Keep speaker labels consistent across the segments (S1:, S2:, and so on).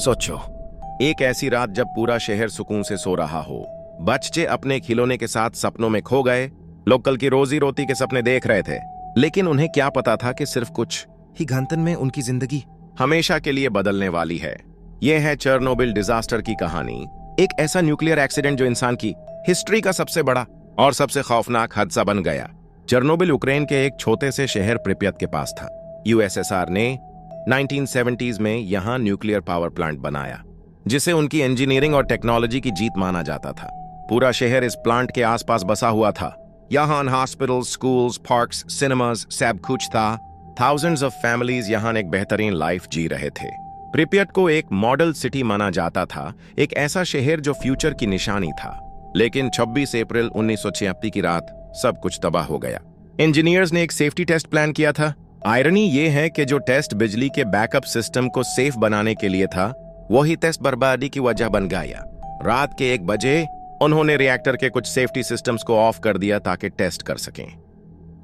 S1: सोचो, एक ऐसी रात जब पूरा शहर सुकून से सो रहा हो, बच्चे अपने खिलौने के साथ सपनों में खो गए, लोग कल की रोजी रोटी के सपने देख रहे थे, लेकिन उन्हें क्या पता था कि सिर्फ कुछ ही घंटों में उनकी जिंदगी हमेशा के लिए बदलने वाली है। यह है चेरनोबिल डिजास्टर की कहानी, एक ऐसा न्यूक्लियर एक्सीडेंट जो इंसान की हिस्ट्री का सबसे बड़ा और सबसे खौफनाक हादसा बन गया। चेरनोबिल यूक्रेन के एक छोटे से शहर प्रिपियत के पास था। यूएसएसआर ने 1970s में यहां न्यूक्लियर पावर प्लांट बनाया, जिसे उनकी इंजीनियरिंग और टेक्नोलॉजी की जीत माना जाता था। पूरा शहर इस प्लांट के आसपास बसा हुआ था। यहां हॉस्पिटल्स, स्कूल्स, पार्क्स, सिनेमाज सब कुछ था। थाउजेंड्स ऑफ फैमिलीज यहां एक बेहतरीन लाइफ जी रहे थे। प्रिपियत को एक मॉडल सिटी माना जाता था, एक ऐसा शहर जो फ्यूचर की निशानी था। लेकिन 26 अप्रैल 1986 की रात सब कुछ तबाह हो गया। इंजीनियर्स ने एक सेफ्टी टेस्ट प्लान किया था। आयरनी ये है कि जो टेस्ट बिजली के बैकअप सिस्टम को सेफ बनाने के लिए था, वही टेस्ट बर्बादी की वजह बन गया। रात के 1 बजे उन्होंने रिएक्टर के कुछ सेफ्टी सिस्टम्स को ऑफ कर दिया ताकि टेस्ट कर सकें।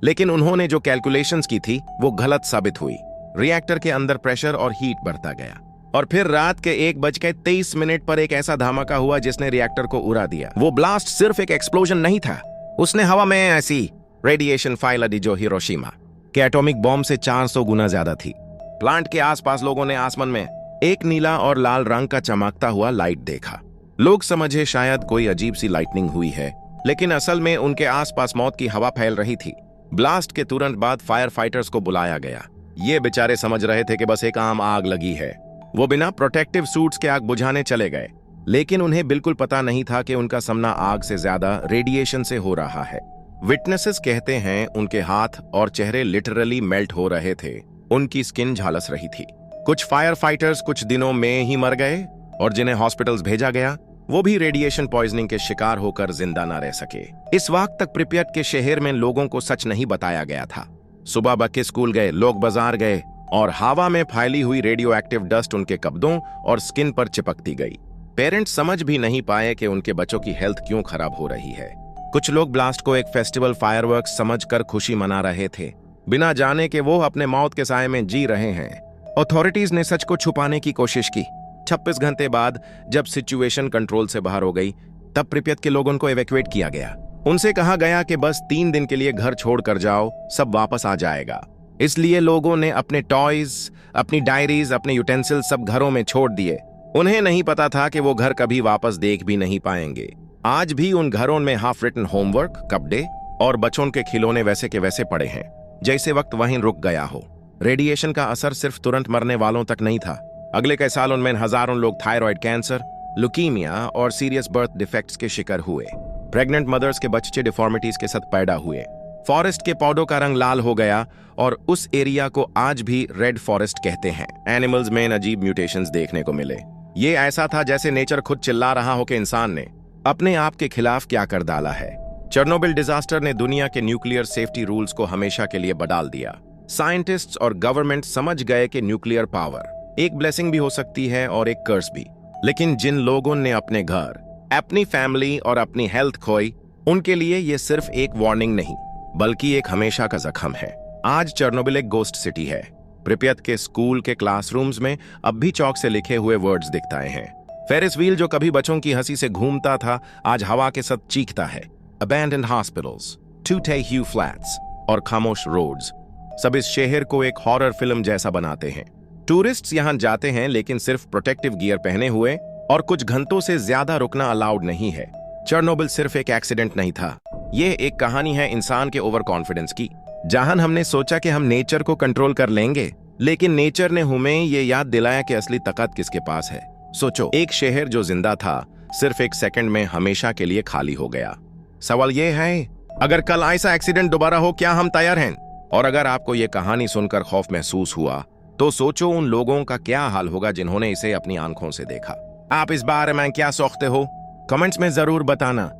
S1: लेकिन उन्होंने जो कैलकुलेशंस की थी वो गलत साबित हुई। रिएक्टर के अंदर प्रेशर और हीट बढ़ता गया और फिर रात के 1:23 पर एक ऐसा धमाका हुआ जिसने रिएक्टर को उड़ा दिया। वो ब्लास्ट सिर्फ एक एक्सप्लोजन नहीं था, उसने हवा में ऐसी रेडिएशन फैला दी जो हिरोशिमा के एटॉमिक बॉम्ब से 400 गुना ज्यादा थी। प्लांट के आसपास लोगों ने आसमान में एक नीला और लाल रंग का चमकता हुआ लाइट देखा। लोग समझे शायद कोई अजीब सी लाइटनिंग हुई है, लेकिन असल में उनके आसपास मौत की हवा फैल रही थी। ब्लास्ट के तुरंत बाद फायर फाइटर्स को बुलाया गया। ये बेचारे समझ रहे थे कि बस एक आम आग लगी है। वो बिना प्रोटेक्टिव सूट्स के आग बुझाने चले गए, लेकिन उन्हें बिल्कुल पता नहीं था कि उनका सामना आग से ज्यादा रेडिएशन से हो रहा है। विटनेसेस कहते हैं उनके हाथ और चेहरे लिटरली मेल्ट हो रहे थे, उनकी स्किन झलस रही थी। कुछ फायर फाइटर्स कुछ दिनों में ही मर गए और जिन्हें हॉस्पिटल्स भेजा गया वो भी रेडिएशन पॉइजनिंग के शिकार होकर जिंदा न रह सके। इस वक्त तक प्रिपियत के शहर में लोगों को सच नहीं बताया गया था। सुबह बच्चे स्कूल गए, लोग बाजार गए और हवा में फैली हुई रेडियो एक्टिव डस्ट उनके कपड़ों और स्किन पर चिपकती गई। पेरेंट्स समझ भी नहीं पाए कि उनके बच्चों की हेल्थ क्यों खराब हो रही है। कुछ लोग ब्लास्ट को एक फेस्टिवल फायरवर्क्स समझकर खुशी मना रहे थे, बिना जाने कि वो अपने मौत के साए में जी रहे हैं। अथॉरिटीज ने सच को छुपाने की कोशिश की। 26 घंटे बाद जब सिचुएशन कंट्रोल से बाहर हो गई, तब प्रिपियत के लोगों को एवैक्यूएट किया गया। उनसे कहा गया कि बस 3 दिन के लिए घर छोड़कर जाओ, सब वापस आ जाएगा। इसलिए लोगों ने अपने टॉयज, अपनी डायरीज, अपने यूटेंसिल सब घरों में छोड़ दिए। उन्हें नहीं पता था कि वो घर कभी वापस देख भी नहीं पाएंगे। आज भी उन घरों में हाफ रिटन होमवर्क, कपड़े और बच्चों के खिलौने वैसे के वैसे पड़े हैं, जैसे वक्त वहीं रुक गया हो। रेडिएशन का असर सिर्फ तुरंत मरने वालों तक नहीं था। अगले कई सालों में हजारों लोग थायराइड कैंसर, ल्यूकीमिया और सीरियस बर्थ डिफेक्ट्स के शिकार हुए। प्रेग्नेंट मदर्स के बच्चे डिफॉर्मिटीज के साथ पैदा हुए। फॉरेस्ट के पौधों का रंग लाल हो गया और उस एरिया को आज भी रेड फॉरेस्ट कहते हैं। एनिमल्स में अजीब म्यूटेशंस देखने को मिले। ये ऐसा था जैसे नेचर खुद चिल्ला रहा हो कि इंसान ने अपने आप के खिलाफ क्या कर डाला है। चेरनोबिल डिजास्टर ने दुनिया के न्यूक्लियर सेफ्टी रूल्स को हमेशा के लिए बदल दिया। साइंटिस्ट्स और गवर्नमेंट समझ गए कि न्यूक्लियर पावर एक ब्लेसिंग भी हो सकती है और एक कर्स भी। लेकिन जिन लोगों ने अपने घर, अपनी फैमिली और अपनी हेल्थ खोई, उनके लिए ये सिर्फ एक वार्निंग नहीं बल्कि एक हमेशा का जख्म है। आज चेरनोबिल एक गोस्ट सिटी है। प्रिपियत के स्कूल के क्लासरूम्स में अब भी चौक से लिखे हुए वर्ड्स दिखते हैं। फेरिस व्हील जो कभी बच्चों की हंसी से घूमता था, आज हवा के साथ चीखता है। अबैंडन्ड हॉस्पिटल्स, टू-टे-ह्यू फ्लैट्स और खामोश रोड्स सब इस शहर को एक हॉरर फिल्म जैसा बनाते हैं। टूरिस्ट्स यहां जाते हैं लेकिन सिर्फ प्रोटेक्टिव गियर पहने हुए, और कुछ घंटों से ज्यादा रुकना अलाउड नहीं है। चेरनोबिल सिर्फ एक एक्सीडेंट नहीं था, यह एक कहानी है इंसान के ओवर कॉन्फिडेंस की। जहां हमने सोचा कि हम नेचर को कंट्रोल कर लेंगे, लेकिन नेचर ने हमें ये याद दिलाया कि असली ताकत किसके पास है। सोचो, एक शहर जो जिंदा था सिर्फ 1 सेकंड में हमेशा के लिए खाली हो गया। सवाल यह है, अगर कल ऐसा एक्सीडेंट दोबारा हो, क्या हम तैयार हैं? और अगर आपको ये कहानी सुनकर खौफ महसूस हुआ, तो सोचो उन लोगों का क्या हाल होगा जिन्होंने इसे अपनी आंखों से देखा। आप इस बारे में क्या सोचते हो? कमेंट्स में जरूर बताना।